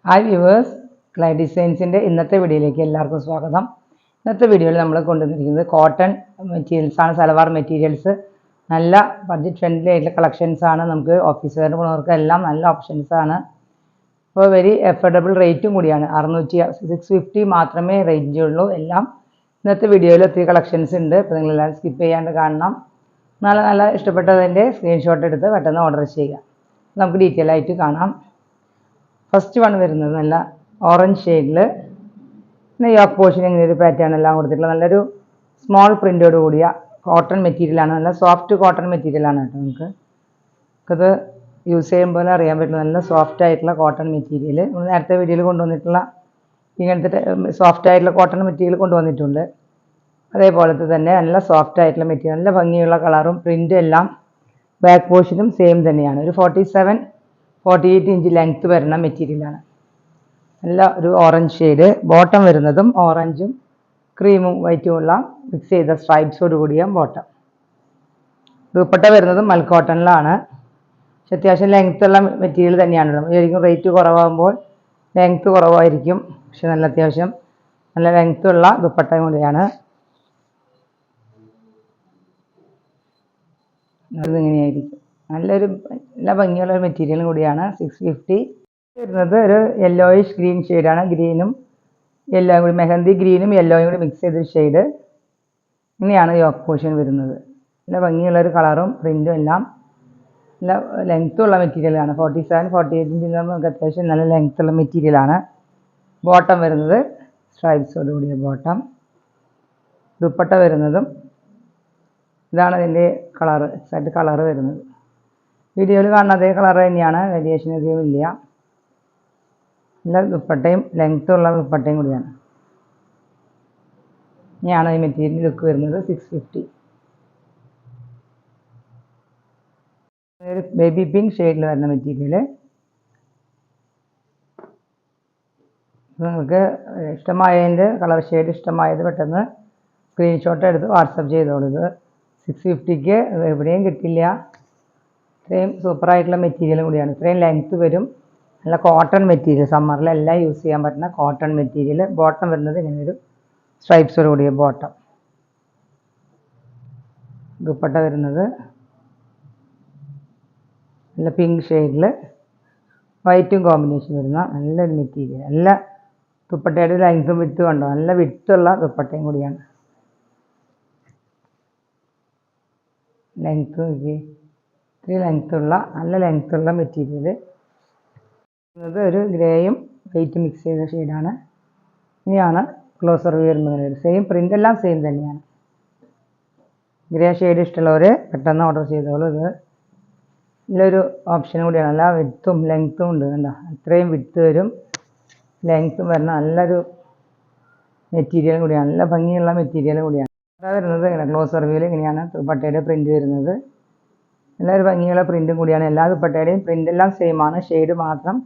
Hi viewers, ക്ലൈ ഡിസൈൻസിൻ്റെ ഇന്നത്തെ വീഡിയോയിലേക്ക് എല്ലാവർക്കും സ്വാഗതം. ഇന്നത്തെ വീഡിയോയിൽ നമ്മൾ കൊണ്ടുവന്നിരിക്കുന്നത് കോട്ടൺ മെറ്റീരിയൽസാണ്, സൽവാർ മെറ്റീരിയൽസ്. നല്ല ബഡ്ജറ്റ് ഫ്രണ്ട്ലി ആയിട്ടുള്ള കളക്ഷൻസാണ്. നമുക്ക് ഓഫീസ് വെയറിന് പോകുന്നവർക്ക് എല്ലാം നല്ല ഓപ്ഷൻസാണ്. അപ്പോൾ വെരി അഫോർഡബിൾ റേറ്റും കൂടിയാണ്. 650 മാത്രമേ റേഞ്ച് ഉള്ളൂ. എല്ലാം ഇന്നത്തെ വീഡിയോയിൽ ഒത്തിരി കളക്ഷൻസ് ഉണ്ട്. അപ്പോൾ നിങ്ങളെല്ലാം സ്കിപ്പ് ചെയ്യാണ്ട് കാണണം. നല്ല ഇഷ്ടപ്പെട്ടതിൻ്റെ സ്ക്രീൻഷോട്ട് എടുത്ത് പെട്ടെന്ന് ഓർഡർ ചെയ്യുക. നമുക്ക് ഡീറ്റെയിൽ ആയിട്ട് കാണാം. ഫസ്റ്റ് വൺ വരുന്നത് നല്ല ഓറഞ്ച് ഷെയ്ഡിൽ പിന്നെ യോക്ക് പോർഷൻ ഇങ്ങനെ ഒരു പാറ്റേൺ എല്ലാം കൊടുത്തിട്ടുള്ള നല്ലൊരു സ്മോൾ പ്രിൻ്റോട് കൂടിയ കോട്ടൺ മെറ്റീരിയലാണ്. നല്ല സോഫ്റ്റ് കോട്ടൺ മെറ്റീരിയലാണ് കേട്ടോ. നമുക്കത് യൂസ് ചെയ്യുമ്പോൾ അറിയാൻ പറ്റില്ല. നല്ല സോഫ്റ്റ് ആയിട്ടുള്ള കോട്ടൺ മെറ്റീരിയൽ നമ്മൾ നേരത്തെ വീഡിയോയിൽ കൊണ്ടുവന്നിട്ടുള്ള ഇങ്ങനത്തെ സോഫ്റ്റ് ആയിട്ടുള്ള കോട്ടൺ മെറ്റീരിയൽ കൊണ്ടുവന്നിട്ടുണ്ട്. അതേപോലത്തെ തന്നെ നല്ല സോഫ്റ്റ് ആയിട്ടുള്ള മെറ്റീരിയൽ, നല്ല ഭംഗിയുള്ള കളറും പ്രിൻ്റും എല്ലാം. ബാക്ക് പോർഷനും സെയിം തന്നെയാണ്. ഒരു 47-48 ഇഞ്ച് ലെങ്ത്ത് വരുന്ന മെറ്റീരിയലാണ്. നല്ല ഒരു ഓറഞ്ച് ഷെയ്ഡ്. ബോട്ടം വരുന്നതും ഓറഞ്ചും ക്രീമും വൈറ്റും ഉള്ള മിക്സ് ചെയ്ത സ്ട്രൈപ്സോട് കൂടിയ ബോട്ടം. ദുപ്പട്ട വരുന്നതും മൽക്കോട്ടണിലാണ്. പക്ഷെ അത്യാവശ്യം ലെങ്ത്ത് ഉള്ള മെറ്റീരിയൽ തന്നെയാണ്. ശരിക്കും റേറ്റ് കുറവാകുമ്പോൾ ലെങ്ത്ത് കുറവായിരിക്കും. പക്ഷെ നല്ല അത്യാവശ്യം നല്ല ലെങ്ത്ത് ഉള്ള ദുപ്പട്ടയും കൂടിയാണ്. അതിങ്ങനെയായിരിക്കും. നല്ല ഭംഗിയുള്ള മെറ്റീരിയലും കൂടിയാണ്. 650 വരുന്നത് ഒരു യെല്ലോയിഷ് ഗ്രീൻ ഷെയ്ഡാണ്. ഗ്രീനും യെല്ലോയും കൂടി, മെഹന്തി ഗ്രീനും യെല്ലോയും കൂടി മിക്സ് ചെയ്തൊരു ഷെയ്ഡ്. ഇങ്ങനെയാണ് യോക്ക് പോർഷൻ വരുന്നത്. നല്ല ഭംഗിയുള്ളൊരു കളറും പ്രിൻറ്റും എല്ലാം. നല്ല ലെങ്ത്തുള്ള മെറ്റീരിയലാണ്. 47-48 ഇഞ്ച് നമുക്ക് അത്യാവശ്യം നല്ല ലെങ്ത്തുള്ള മെറ്റീരിയലാണ്. ബോട്ടം വരുന്നത് സ്ട്രൈപ്സോട് കൂടിയ ബോട്ടം. ദുപ്പട്ട വരുന്നതും ഇതാണ് ഇതിൻ്റെ കളറ്, എക്സാക്റ്റ് കളറ് വരുന്നത്. വീഡിയോയിൽ കാണുന്ന അതേ കളർ തന്നെയാണ്, വേരിയേഷൻ അധികം ഇല്ല. നല്ല ദുപ്പട്ടയും ലെങ്ത്തുള്ള ദുപ്പട്ടയും കൂടിയാണ്. ഇനിയാണ് ഈ മെറ്റീരിയൽ ലുക്ക് വരുന്നത്. 650. ഒരു ബേബി പിങ്ക് ഷെയ്ഡിൽ വരുന്ന മെറ്റീരിയൽ. നിങ്ങൾക്ക് ഇഷ്ടമായതിൻ്റെ കളർ ഷെയ്ഡ് ഇഷ്ടമായത് പെട്ടെന്ന് സ്ക്രീൻഷോട്ട് എടുത്ത് വാട്സപ്പ് ചെയ്തോളൂ. ഇത് 650ക്ക് എവിടെയും കിട്ടില്ല. ഇത്രയും സൂപ്പറായിട്ടുള്ള മെറ്റീരിയലും കൂടിയാണ്. ഇത്രയും ലെങ്ത്ത് വരും. നല്ല കോട്ടൺ മെറ്റീരിയൽ, സമ്മറിലെല്ലാം യൂസ് ചെയ്യാൻ പറ്റുന്ന കോട്ടൺ മെറ്റീരിയൽ. ബോട്ടം വരുന്നത് ഇങ്ങനെ ഒരു സ്ട്രൈപ്സോട് കൂടിയ ബോട്ടം. ദുപ്പട്ട വരുന്നത് നല്ല പിങ്ക് ഷെയ്ഡിൽ വൈറ്റും കോമ്പിനേഷൻ വരുന്ന നല്ലൊരു മെറ്റീരിയൽ. നല്ല ദുപ്പട്ടയുടെ ലെങ്ത്തും വിട്ടും കണ്ടോ, നല്ല വിട്ടുള്ള ദുപ്പട്ടയും കൂടിയാണ്. ലെങ്ത്ത് ഇത്തിരി ലെങ്ത്തുള്ള നല്ല ലെങ്ത്തുള്ള മെറ്റീരിയൽ. ഇത് ഒരു ഗ്രേയും വൈറ്റ് മിക്സ് ചെയ്ത ഷെയ്ഡാണ്. ഇനിയാണ് ക്ലോസർ വ്യൂ വരുന്നത്. സെയിം പ്രിൻ്റ് എല്ലാം സെയിം തന്നെയാണ്. ഗ്രേ ഷെയ്ഡ് ഇഷ്ടമുള്ളവർ പെട്ടെന്ന് ഓർഡർ ചെയ്തോളൂ. ഇത് നല്ലൊരു ഓപ്ഷൻ കൂടിയാണ്. നല്ല വിഡ്ത്തും ലെങ്ത്തും ഉണ്ട്. കണ്ടോ, ഇത്രയും വിഡ്ത്ത് വരും, ലെങ്ത്തും വരുന്ന നല്ലൊരു മെറ്റീരിയലും കൂടിയാണ്. നല്ല ഭംഗിയുള്ള മെറ്റീരിയലും കൂടിയാണ്. വരുന്നത് ഇങ്ങനെ ക്ലോസർ വ്യൂവിൽ ഇങ്ങനെയാണ് ദുപ്പട്ടയുടെ പ്രിൻ്റ് വരുന്നത്. നല്ലൊരു ഭംഗിയുള്ള പ്രിൻറ്റും കൂടിയാണ്. എല്ലാ ദുപ്പട്ടയുടെയും പ്രിൻ്റ് എല്ലാം സെയിം ആണ്, ഷെയ്ഡ് മാത്രം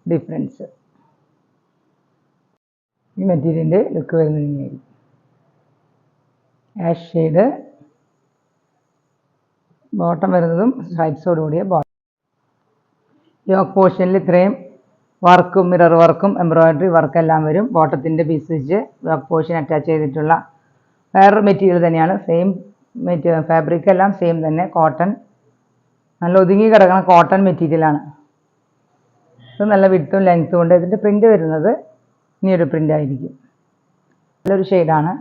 ഡിഫറൻസ്. ഈ മെറ്റീരിയലിൻ്റെ ലുക്ക് വരുന്നത് ഇങ്ങനെയായിരിക്കും. Ash shade. ബോട്ടം വരുന്നതും സ്ട്രൈപ്സോട് കൂടിയ ബോട്ടം. യോക്ക് പോർഷനിൽ ഇത്രയും വർക്കും മിറർ വർക്കും എംബ്രോയിഡറി വർക്കെല്ലാം വരും. ബോട്ടത്തിൻ്റെ പീസ് വെച്ച് യോക്ക് പോർഷൻ അറ്റാച്ച് ചെയ്തിട്ടുള്ള വേറൊരു മെറ്റീരിയൽ തന്നെയാണ്. സെയിം മെറ്റീരിയൽ, ഫാബ്രിക് എല്ലാം സെയിം തന്നെ. കോട്ടൺ, നല്ല ഒതുങ്ങി കിടക്കുന്ന കോട്ടൺ മെറ്റീരിയലാണ്. ഇത് നല്ല വിഡ്ത്തും ലെങ്ത്തും ഉണ്ട്. ഇതിൻ്റെ പ്രിൻ്റ് വരുന്നത് ഇനിയൊരു പ്രിൻ്റ് ആയിരിക്കും. നല്ലൊരു ഷെയ്ഡാണ്.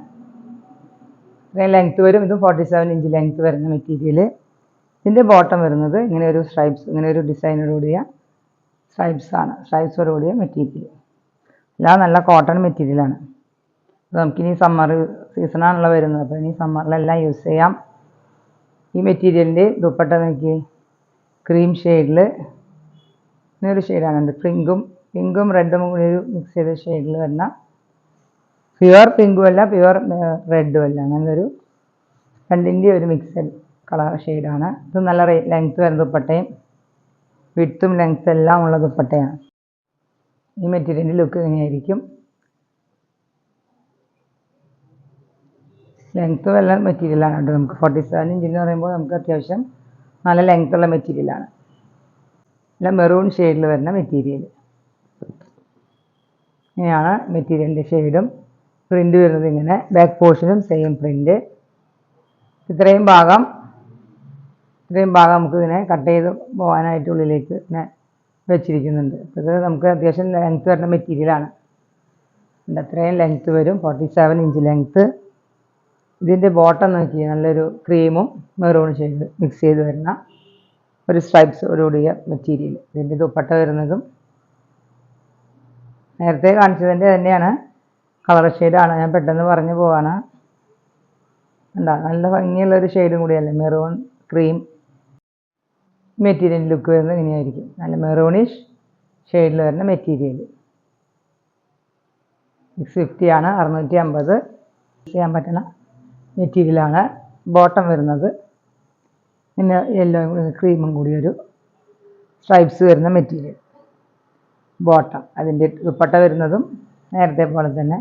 ഇത്രയും ലെങ്ത്ത് വരും. ഇത് 47 ഇഞ്ച് ലെങ്ത്ത് വരുന്ന മെറ്റീരിയൽ. ഇതിൻ്റെ ബോട്ടം വരുന്നത് ഇങ്ങനെ ഒരു സ്ട്രൈപ്സ്, ഇങ്ങനെ ഒരു ഡിസൈനോട് കൂടിയ സ്ട്രൈപ്സാണ്. സ്ട്രൈപ്സോട് കൂടിയ മെറ്റീരിയൽ. എല്ലാം നല്ല കോട്ടൺ മെറ്റീരിയലാണ്. നമുക്കിനി സമ്മർ സീസണാണല്ലോ വരുന്നത്. അപ്പോൾ ഇനി സമ്മറിലെല്ലാം യൂസ് ചെയ്യാം. ഈ മെറ്റീരിയലിൻ്റെ ദുപ്പട്ട നോക്കി, ക്രീം ഷെയ്ഡിൽ ഇങ്ങനൊരു ഷെയ്ഡാണ്. പിങ്കും റെഡും കൂടി ഒരു മിക്സ് ചെയ്ത ഷെയ്ഡിൽ വരുന്ന, പ്യുവർ പിങ്കും അല്ല പ്യുവർ റെഡും അല്ല, അങ്ങനെ ഒരു രണ്ടിൻ്റെ ഒരു മിക്സഡ് കളർ ഷെയ്ഡാണ്. ഇത് നല്ല ലെങ്ത്ത് വരുന്ന ദുപ്പട്ടയും വിഡ്ത്തും ലെങ്ത്ത് എല്ലാം ഉള്ള ദുപ്പട്ടയാണ്. ഈ മെറ്റീരിയലിൻ്റെ ലുക്ക് ഇങ്ങനെയായിരിക്കും. ലെങ്ത്ത് വല്ല മെറ്റീരിയലാണ് കേട്ടോ. നമുക്ക് 47 ഇഞ്ച് എന്ന് പറയുമ്പോൾ നമുക്ക് അത്യാവശ്യം നല്ല ലെങ്ത്തുള്ള മെറ്റീരിയലാണ്. നല്ല മെറൂൺ ഷെയ്ഡിൽ വരുന്ന മെറ്റീരിയൽ. ഇങ്ങനെയാണ് മെറ്റീരിയലിൻ്റെ ഷെയ്ഡും. പ്രിൻ്റ് വരുന്നത് ഇങ്ങനെ. ബാക്ക് പോർഷനും സെയിം പ്രിൻ്റ്. ഇത്രയും ഭാഗം നമുക്ക് ഇതിനെ കട്ട് ചെയ്ത് പോകാനായിട്ട് ഉള്ളിലേക്ക് ഇങ്ങനെ വെച്ചിരിക്കുന്നുണ്ട്. ഇത് നമുക്ക് അത്യാവശ്യം ലെങ്ത്ത് വരുന്ന മെറ്റീരിയലാണ്. അത്രയും ലെങ്ത്ത് വരും, 47 ഇഞ്ച് ലെങ്ത്ത്. ഇതിൻ്റെ ബോട്ടം നോക്കി നല്ലൊരു ക്രീമും മെറൂൺ ഷെയ്ഡ് മിക്സ് ചെയ്ത് വരുന്ന ഒരു സ്ട്രൈപ്സോടുകൂടിയ മെറ്റീരിയൽ. ഇതിൻ്റെ ദുപ്പട്ട വരുന്നതും നേരത്തെ കാണിച്ചതിൻ്റെ തന്നെയാണ്, കളർ ഷെയ്ഡാണ്. ഞാൻ പെട്ടെന്ന് പറഞ്ഞു പോവാണ്. നല്ല ഭംഗിയുള്ളൊരു ഷെയ്ഡും കൂടിയല്ലേ, മെറൂൺ ക്രീം. മെറ്റീരിയൽ ലുക്ക് വരുന്നത് ഇങ്ങനെയായിരിക്കും. നല്ല മെറൂണിഷ് ഷെയ്ഡിൽ വരുന്ന മെറ്റീരിയൽ. 650 ആണ്, 650 യൂസ് ചെയ്യാൻ പറ്റുന്ന മെറ്റീരിയലാണ്. ബോട്ടം വരുന്നത് പിന്നെ യെല്ലോ ക്രീമും കൂടി ഒരു സ്ട്രൈപ്സ് വരുന്ന മെറ്റീരിയൽ ബോട്ടം. അതിൻ്റെ ദുപ്പട്ട വരുന്നതും നേരത്തെ പോലെ തന്നെ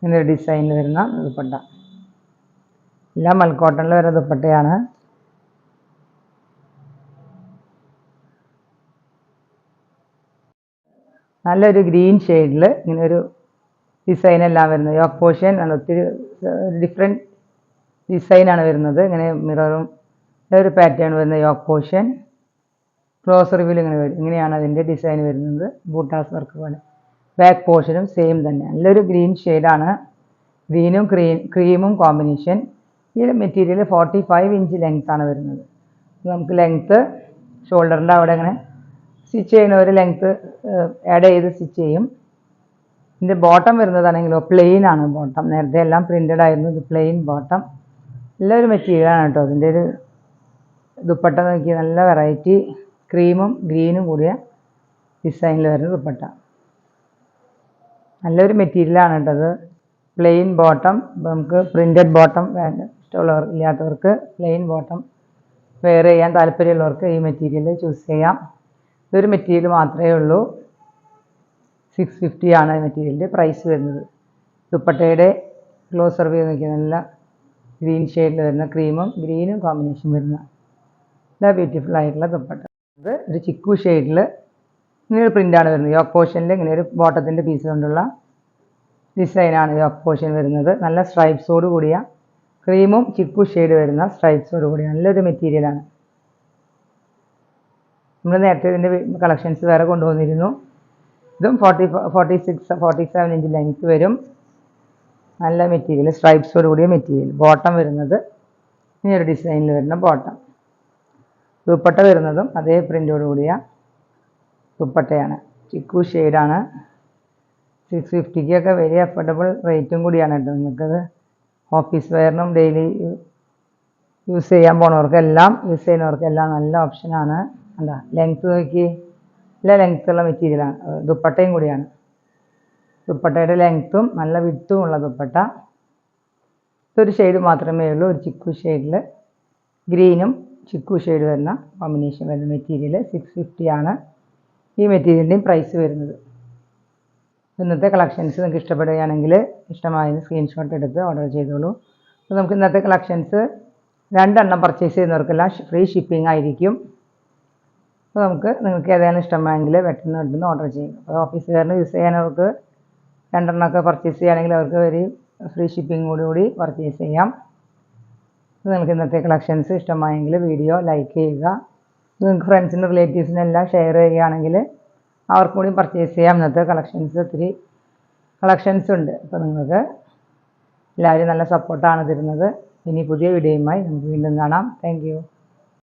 ഇങ്ങനെ ഡിസൈനിൽ വരുന്ന ദുപ്പട്ട. എല്ലാം മൽക്കോട്ടണിൽ വരുന്ന ദുപ്പട്ടയാണ്. നല്ലൊരു ഗ്രീൻ ഷെയ്ഡിൽ ഇങ്ങനെ ഒരു ഡിസൈൻ എല്ലാം വരുന്നത്. യോക്ക് പോർഷൻ ഒത്തിരി ഡിഫറെൻറ്റ് ഡിസൈനാണ് വരുന്നത്. ഇങ്ങനെ മിററും ഒരു പാറ്റേൺ വരുന്ന യോക്ക് പോർഷൻ. ക്ലോസ് റിവ്യൂവിൽ ഇങ്ങനെ വരും. ഇങ്ങനെയാണ് അതിൻ്റെ ഡിസൈൻ വരുന്നത്, ബൂട്ടാസ് വർക്ക് പോലെ. ബാക്ക് പോർഷനും സെയിം തന്നെ. നല്ലൊരു ഗ്രീൻ ഷെയ്ഡാണ്. ഗ്രീനും ക്രീമും കോമ്പിനേഷൻ. ഈ മെറ്റീരിയൽ 45 ഇഞ്ച് ലെങ്ത്താണ് വരുന്നത്. നമുക്ക് ലെങ്ത്ത് ഷോൾഡറിൻ്റെ അവിടെ ഇങ്ങനെ സ്റ്റിച്ച് ചെയ്യുന്ന ഒരു ലെങ്ത്ത് ആഡ് ചെയ്ത് സ്റ്റിച്ച് ചെയ്യും. ഇതിൻ്റെ ബോട്ടം വരുന്നതാണെങ്കിലോ പ്ലെയിൻ ആണ് ബോട്ടം. നേരത്തെ എല്ലാം പ്രിൻ്റഡ് ആയിരുന്നു, ഇത് പ്ലെയിൻ ബോട്ടം. നല്ലൊരു മെറ്റീരിയലാണ് കേട്ടോ. അതിൻ്റെ ഒരു ദുപ്പട്ട നോക്കി നല്ല വെറൈറ്റി ക്രീമും ഗ്രീനും കൂടിയ ഡിസൈനിൽ വരുന്ന ദുപ്പട്ട. നല്ലൊരു മെറ്റീരിയലാണ് കേട്ടത്. Plain bottom. നമുക്ക് പ്രിൻ്റഡ് ബോട്ടം ഇല്ലാത്തവർക്ക് പ്ലെയിൻ ബോട്ടം വെയർ ചെയ്യാൻ താല്പര്യമുള്ളവർക്ക് ഈ മെറ്റീരിയൽ ചൂസ് ചെയ്യാം. ഇതൊരു മെറ്റീരിയൽ മാത്രമേ ഉള്ളൂ. 650 ആണ് മെറ്റീരിയലിൻ്റെ പ്രൈസ് വരുന്നത്. ദുപ്പട്ടയുടെ ക്ലോസ് സർവീസ് നോക്കി നല്ല ഗ്രീൻ ഷെയ്ഡിൽ വരുന്ന ക്രീമും ഗ്രീനും കോമ്പിനേഷൻ വരുന്ന നല്ല ബ്യൂട്ടിഫുൾ ആയിട്ടുള്ള ദുപ്പട്ട. ഇത് ഒരു ചിക്കു ഷെയ്ഡിൽ ഇങ്ങനെ ഒരു പ്രിൻ്റാണ് വരുന്നത്. യോക്ക് പോർഷനിൽ ഇങ്ങനെ ഒരു ബോട്ടത്തിൻ്റെ പീസ് കൊണ്ടുള്ള ഡിസൈനാണ് യോക്ക് പോർഷൻ വരുന്നത്. നല്ല സ്ട്രൈപ്സോട് കൂടിയ ക്രീമും ചിക്കു ഷെയ്ഡ് വരുന്ന സ്ട്രൈപ്സോട് കൂടിയ നല്ലൊരു മെറ്റീരിയലാണ്. നമ്മൾ നേരത്തെ ഇതിൻ്റെ കളക്ഷൻസ് വേറെ കൊണ്ടുവന്നിരുന്നു. ഇതും 47 ഇഞ്ച് ലെങ്ത്ത് വരും. നല്ല മെറ്റീരിയൽ, സ്ട്രൈപ്സോട് കൂടിയ മെറ്റീരിയൽ. ബോട്ടം വരുന്നത് ഇങ്ങനൊരു ഡിസൈനിൽ വരുന്ന ബോട്ടം. ദുപ്പട്ട വരുന്നതും അതേ പ്രിൻ്റോട് കൂടിയ ദുപ്പട്ടയാണ്. ചിക്കു ഷെയ്ഡാണ്. 650-ക്കൊക്കെ വെരി അഫോർഡബിൾ റേറ്റും കൂടിയാണ് കേട്ടോ. നിങ്ങൾക്കത് ഓഫീസ് വെയറിനും ഡെയിലി യൂസ് ചെയ്യാൻ പോണവർക്കെല്ലാം നല്ല ഓപ്ഷനാണ്. എന്താ ലെങ്ത്ത് നോക്കി, നല്ല ലെങ്ത്തുള്ള മെറ്റീരിയലാണ്. ദുപ്പട്ടയും കൂടിയാണ്. ദുപ്പട്ടയുടെ ലെങ്ത്തും നല്ല വിഡ്ത്തും ഉള്ള ദുപ്പട്ട. ഇതൊരു ഷെയ്ഡ് മാത്രമേ ഉള്ളൂ, ഒരു ചിക്കു ഷെയ്ഡിൽ ഗ്രീനും ചിക്കു ഷെയ്ഡ് വരുന്ന കോമ്പിനേഷൻ വരുന്ന മെറ്റീരിയൽ. 650 ആണ് ഈ മെറ്റീരിയലിൻ്റെയും പ്രൈസ് വരുന്നത്. ഇന്നത്തെ കളക്ഷൻസ് നിങ്ങൾക്ക് ഇഷ്ടപ്പെടുകയാണെങ്കിൽ ഇഷ്ടമായതിന് സ്ക്രീൻഷോട്ട് എടുത്ത് ഓർഡർ ചെയ്തോളൂ. അപ്പോൾ നമുക്ക് ഇന്നത്തെ കളക്ഷൻസ് 2 എണ്ണം പർച്ചേസ് ചെയ്യുന്നവർക്കെല്ലാം ഫ്രീ ഷിപ്പിംഗ് ആയിരിക്കും. അപ്പോൾ നിങ്ങൾക്ക് ഏതാണ് ഇഷ്ടമായെങ്കിൽ പെട്ടെന്ന് ഓർഡർ ചെയ്യും. അപ്പോൾ ഓഫീസ് വെയറിന് യൂസ് ചെയ്യാനവർക്ക് 2 എണ്ണമൊക്കെ പർച്ചേസ് ചെയ്യുകയാണെങ്കിൽ അവർക്ക് ഫ്രീ ഷിപ്പിങ്ങോടുകൂടി പർച്ചേസ് ചെയ്യാം. നിങ്ങൾക്ക് ഇന്നത്തെ കളക്ഷൻസ് ഇഷ്ടമായെങ്കിൽ വീഡിയോ ലൈക്ക് ചെയ്യുക. നിങ്ങൾക്ക് ഫ്രണ്ട്സിനും റിലേറ്റീവ്സിനെല്ലാം ഷെയർ ചെയ്യുകയാണെങ്കിൽ അവർക്കും കൂടി പർച്ചേസ് ചെയ്യാം. ഇന്നത്തെ ഒത്തിരി കളക്ഷൻസ് ഉണ്ട്. അപ്പോൾ നിങ്ങൾക്ക് എല്ലാവരും നല്ല സപ്പോർട്ടാണ് തരുന്നത്. ഇനി പുതിയ വീഡിയോയുമായി നമുക്ക് വീണ്ടും കാണാം. Thank you.